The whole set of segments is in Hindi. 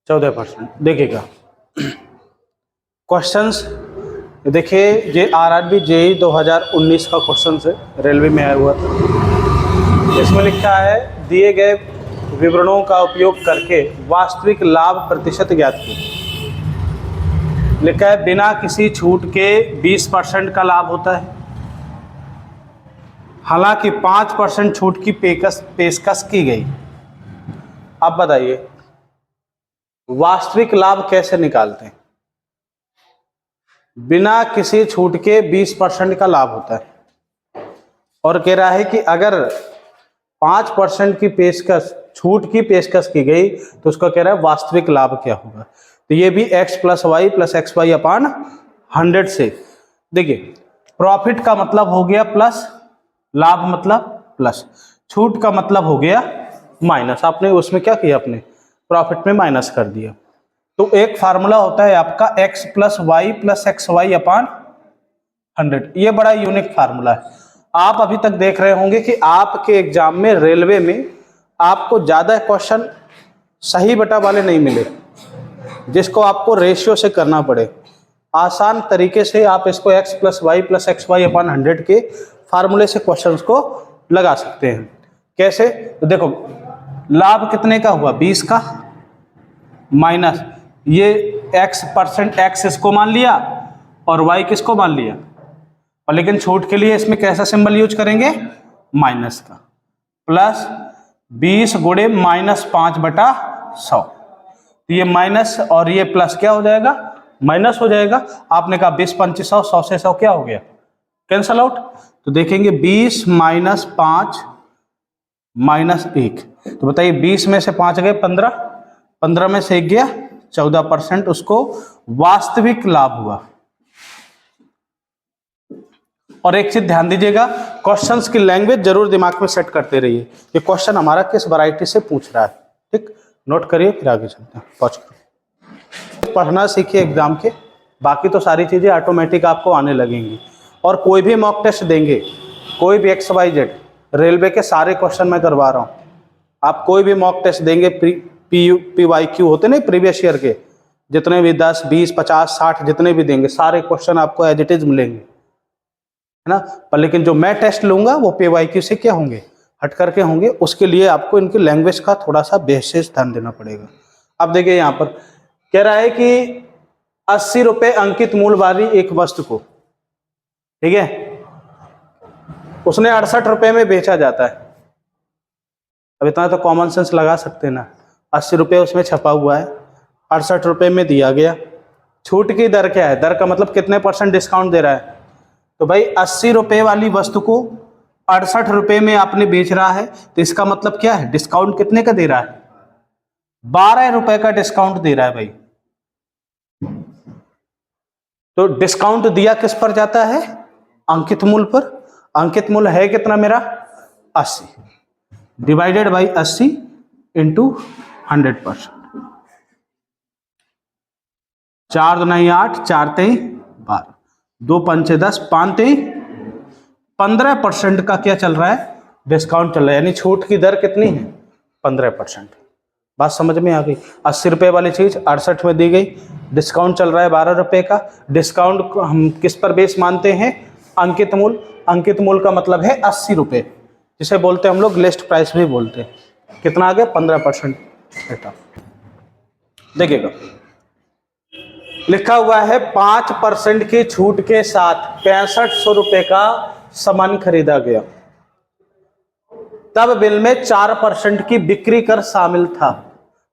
14%। देखिएगा क्वेश्चंस, देखिए ये आरआरबी जेईई 2019 का क्वेश्चन है, रेलवे में आया हुआ था। इसमें लिखा है दिए गए विवरणों का उपयोग करके वास्तविक लाभ प्रतिशत ज्ञात कीजिए। लिखा है बिना किसी छूट के 20% का लाभ होता है, हालांकि 5% छूट की पेशकश की गई। अब बताइए वास्तविक लाभ कैसे निकालते हैं। बिना किसी छूट के 20% का लाभ होता है और कह रहा है कि अगर 5% की पेशकश, छूट की पेशकश की गई तो उसका कह रहा है वास्तविक लाभ क्या होगा। तो ये भी x plus y plus x y upon 100 से। देखिए प्रॉफिट का मतलब हो गया प्लस, लाभ मतलब प्लस, छूट का मतलब हो गया माइनस। आपने उसमें क्या किया, अपने प्रॉफिट में माइनस कर दिया। तो एक फार्मूला होता है आपका x plus y plus x y upon 100। ये बड़ा यूनिक फार्मूला है। आप अभी तक देख रहे होंगे कि आपके एग्जाम में, रेलवे में आपको ज्यादा क्वेश्चन सही बटा वाले नहीं मिले, जिसको आपको रेशियो से करना पड़े। आसान तरीके से आप इसको x plus y plus x y upon 100 के फार्मूले से क्वेश्चंस को लगा सकते हैं। कैसे, तो देखो लाभ कितने का हुआ, 20 का, माइनस ये x इसको मान लिया और y किसको मान लिया, और लेकिन छूट के लिए इसमें कैसा सिंबल यूज करेंगे, माइनस का, प्लस 20 गुणे -5/100। तो ये माइनस और ये प्लस क्या हो जाएगा, माइनस हो जाएगा। आपने कहा 20 5 100, 100 से 100 क्या हो गया, कैंसल आउट। तो देखेंगे 20 -5 -1, तो बताइए 20 में से 5 गए 15, 15 में से 1 गया 14%, उसको वास्तविक लाभ हुआ। और एक चीज ध्यान दीजिएगा, क्वेश्चंस की लैंग्वेज जरूर दिमाग में सेट करते रहिए, ये क्वेश्चन हमारा किस वैरायटी से पूछ रहा है। ठीक, नोट करिए, फिर आगे चलते हैं। पहुंच पढ़ना सीखिए एग्जाम के, बाकी तो सारी चीजें ऑटोमेटिक आपको आने लगेंगी। और कोई भी मॉक टेस्ट देंगे, कोई भी XYZ, रेलवे के सारे क्वेश्चन मैं करवा रहा हूँ। आप कोई भी मॉक टेस्ट देंगे, PYQ होते नहीं प्रीवियस ईयर के, जितने भी 10 20 50 60 जितने भी देंगे, सारे क्वेश्चन आपको एज इट इज मिलेंगे, है ना। पर लेकिन जो मैं टेस्ट लूंगा वो PYQ से क्या होंगे, हट करके होंगे। उसके लिए आपको इनकी लैंग्वेज का थोड़ा सा विशेष ध्यान देना पड़ेगा। अब देखिए यहाँ पर कह रहा है कि 80 रुपए अंकित मूल्य वाली एक वस्तु को, ठीक है, उसने 68 रुपए में बेचा जाता है। अब इतना तो कॉमन सेंस लगा सकते हैं ना, 80 रुपए उसमें छपा हुआ है, 68 रुपए में दिया गया। छूट की दर क्या है, दर का मतलब कितने % डिस्काउंट दे रहा है। तो भाई 80 रुपए वाली वस्तु को 68 रुपए में आपने बेच रहा है, तो इसका मतलब क्या है, डिस्काउंट कितने का दे रहा है, 12 रुपए का डिस्काउंट दे रहा है भाई। तो डिस्काउंट दिया किस पर जाता है, अंकित मूल्य पर। अंकित मूल्य है कितना मेरा, 80, डिवाइडेड बाई 80 इंटू 100%। 4 दूनी 8, 4 3 12, 2 5 10, 5 3 15% का क्या चल रहा है, डिस्काउंट चल रहा है। यानी छूट की दर कितनी है, 15%। बात समझ में आ गई। 80 रुपए वाली चीज 68 में दी गई, डिस्काउंट चल रहा है 12 रुपए का। डिस्काउंट हम किस पर बेस मानते हैं, अंकित मूल्य। अंकित मूल्य का मतलब है 80 रुपए, जिसे बोलते हैं हम लोग लिस्ट प्राइस भी बोलते हैं। कितना आ गया, 15%। देखिएगा लिखा हुआ है 5% की छूट के साथ 6500 रुपए का सामान खरीदा गया, तब बिल में 4% की बिक्री कर शामिल था,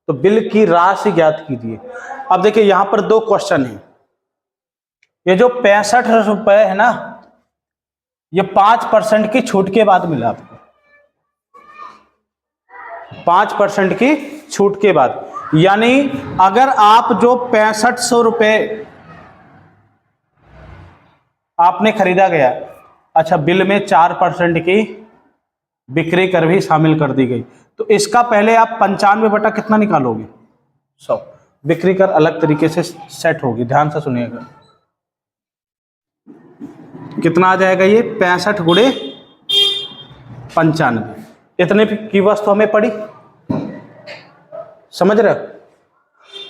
तो बिल की राशि ज्ञात कीजिए। अब देखिए यहां पर 2 क्वेश्चन है। ये जो 65 रुपए है ना, ये 5% की छूट के बाद मिला आपको, 5% की छूट के बाद। यानी अगर आप जो 6500 रुपए आपने खरीदा गया, अच्छा बिल में 4% की बिक्री कर भी शामिल कर दी गई, तो इसका पहले आप 95 बटा कितना निकालोगे, 100। बिक्री कर अलग तरीके से सेट होगी, ध्यान से सुनिएगा। कितना आ जाएगा ये, 65 गुणे 95, इतने की वस्तु हमें पड़ी, समझ रहे हो।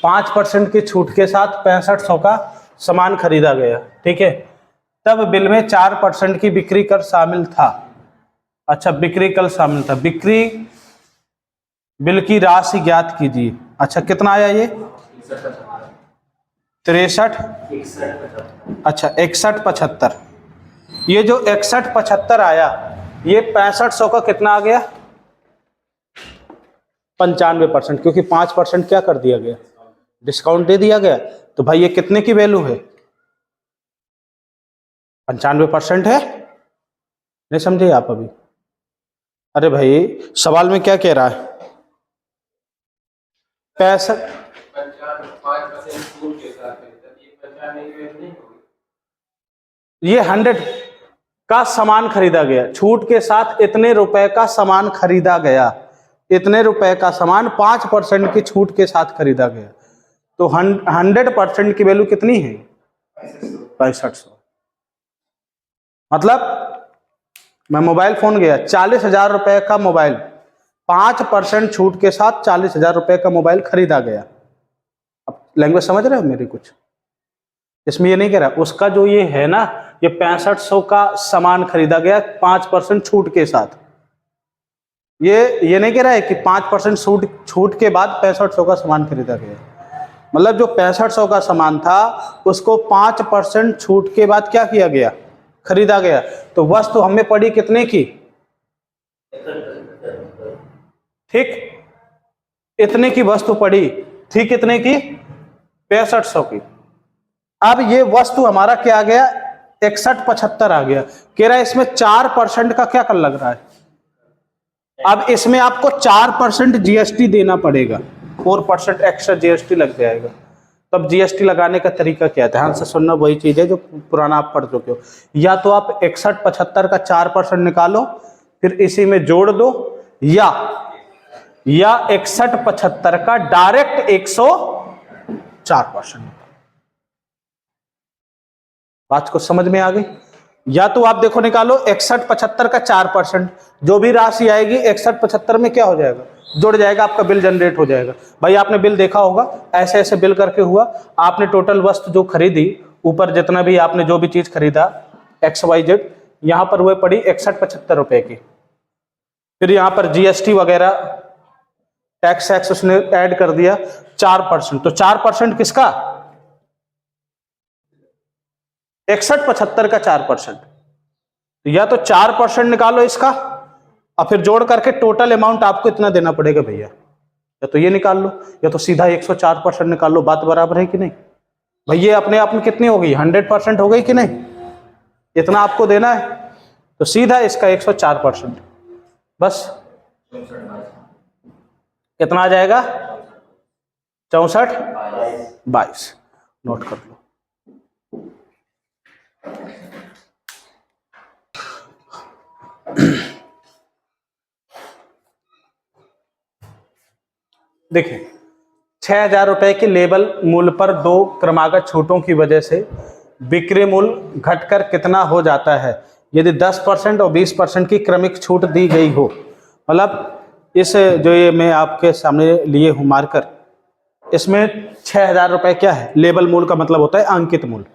5% की छूट के साथ 6500 का सामान खरीदा गया, ठीक है। तब बिल में 4% की बिक्री कर शामिल था। अच्छा, बिक्री कर शामिल था। बिक्री बिल की राशि ज्ञात कीजिए। अच्छा, कितना आया ये? 63, अच्छा 6175। ये जो 6175 आया, ये 6500 का कितना आ गया? 95%, क्योंकि 5% क्या कर दिया गया? डिस्काउंट दे दिया गया। तो भाई ये कितने की वैल्यू है? 95% है। नहीं समझे आप अभी? अरे भाई सवाल में क्या कह रहा है? 65, ये 100 का सामान खरीदा गया, छूट के साथ इतने रुपए का सामान खरीदा गया, इतने रुपए का सामान 5% की छूट के साथ खरीदा गया। तो 100% की वैल्यू कितनी है? 6500। मतलब मैं मोबाइल फोन गया, 40,000 रुपए का मोबाइल, 5% छूट के साथ 40,000 रुपए का मोबाइल खरीदा गया। अब लैंग्वेज समझ रहे हो मेरी? कुछ इसमें ये नहीं कह रहा, उसका जो ये है ना, ये 6500 का सामान खरीदा गया 5% छूट के साथ। ये नहीं कह रहा है कि 5% छूट के बाद 6500 का सामान खरीदा गया। मतलब जो 6500 का सामान था उसको 5% छूट के बाद क्या किया गया? खरीदा गया। तो वस्तु हमें पड़ी कितने की? ठीक, इतने की वस्तु पड़ी थी, कितने की? 6500 की। अब ये वस्तु हमारा क्या आ गया? 6175 आ गया। कह रहा है इसमें 4% का क्या कर लग रहा है? अब इसमें आपको 4% जीएसटी देना पड़ेगा, 4% एक्स्ट्रा जीएसटी लग जाएगा। तब जीएसटी लगाने का तरीका क्या है? ध्यान से सुनना, वही चीज है जो पुराना आप पढ़ चुके हो। या तो आप 6175 का 4% निकालो, फिर इसी में जोड़ दो, या 6175 का डायरेक्ट 104%। बात को समझ में आ गई? या तो आप देखो निकालो 6175 का 4%, जो भी राशि आएगी 6175 में क्या हो जाएगा? जुड़ जाएगा, आपका बिल जनरेट हो जाएगा। भाई आपने बिल देखा होगा, ऐसे ऐसे बिल करके हुआ, आपने टोटल वस्तु जो खरीदी, ऊपर जितना भी आपने जो भी चीज खरीदा XYZ, यहां पर वह पड़ी 6175 रुपए की। फिर यहां पर जीएसटी वगैरह टैक्स उसने ऐड कर दिया 4%। तो 4% किसका? 6175 का 4%। तो या तो 4% निकालो इसका, और फिर जोड़ करके टोटल अमाउंट आपको इतना देना पड़ेगा भैया। या तो ये निकाल लो, या तो सीधा 104% निकाल लो। बात बराबर है कि नहीं? भैया अपने आप में कितनी हो गई? 100% हो गई कि नहीं? इतना आपको देना है, तो सीधा इसका 104%। बस कितना आ जाएगा? 6422। नोट कर लो। देखिए, 6,000 रुपए के लेबल मूल्य पर 2 क्रमागत छूटों की वजह से बिक्री मूल्य घटकर कितना हो जाता है यदि 10% और 20% की क्रमिक छूट दी गई हो? मतलब इस जो ये मैं आपके सामने लिए हूं मार्कर, इसमें 6,000 रुपए क्या है? लेबल मूल्य का मतलब होता है अंकित मूल्य।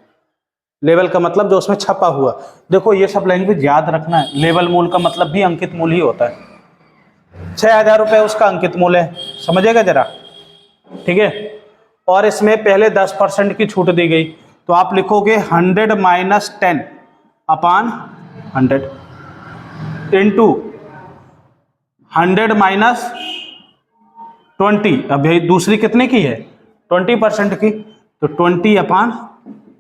लेबल का मतलब जो उसमें छपा हुआ। देखो ये सब लैंग्वेज याद रखना है, लेबल मूल्य का मतलब भी अंकित मूल्य ही होता है। 6,000 रुपए उसका अंकित मूल्य है, समझेगा जरा, ठीक है। और इसमें पहले 10% की छूट दी गई, तो आप लिखोगे 100 माइनस 10 अपान 100 इंटू 100 माइनस 20। अब भाई दूसरी कितने की है? 20% की, तो 20 अपान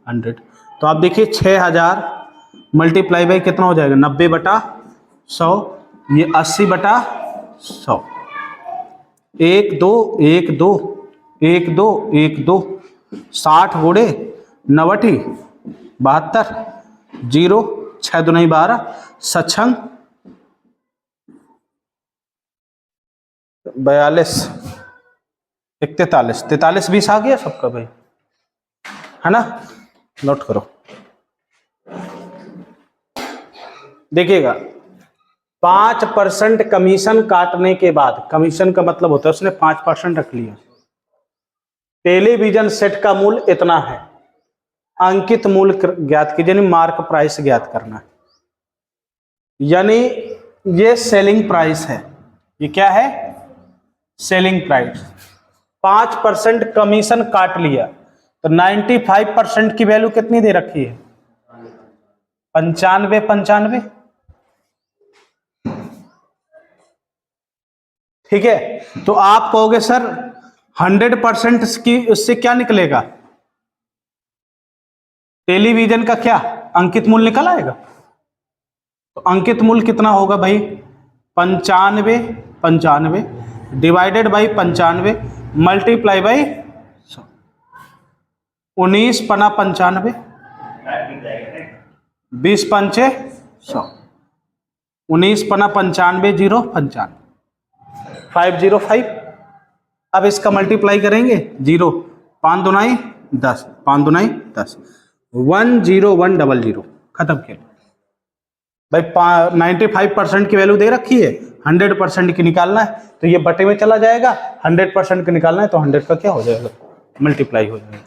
100। तो आप देखिए 6,000 मल्टीप्लाई बाई कितना हो जाएगा? 90/100, ये 80/100। 1 2 1 2 1 2 1 2 60 गुणे 90 72 0 6 2 12 सक्षम 42 43 43 20 आ गया सबका भाई, है ना? नोट करो। देखिएगा 5% कमीशन काटने के बाद, कमीशन का मतलब होता है उसने 5% रख लिया, टेलीविजन सेट का मूल्य इतना है, अंकित मूल्य ज्ञात कीजिए, यानी मार्क प्राइस ज्ञात करना है। यानी ये सेलिंग प्राइस है, ये क्या है, सेलिंग प्राइस। 5% कमीशन काट लिया तो 95% की वैल्यू कितनी दे रखी है, 95। ठीक है, तो आप कहोगे सर 100% की उससे क्या निकलेगा, टेलीविजन का क्या अंकित मूल्य निकल आएगा। तो अंकित मूल्य कितना होगा भाई, 95 डिवाइडेड बाई 95 मल्टीप्लाई बाई 19 पना 95, 20 पंचे 100, 19 पना 95 0 95 505। अब इसका मल्टीप्लाई करेंगे 0 5 दुनाई 10 5 दुनाई 10 10100 खत्म किया भाई। 95% की वैल्यू दे रखी है, 100% की निकालना है तो ये बटे में चला जाएगा, 100% की निकालना है तो 100 का क्या हो जाएगा, मल्टीप्लाई हो जाएगा।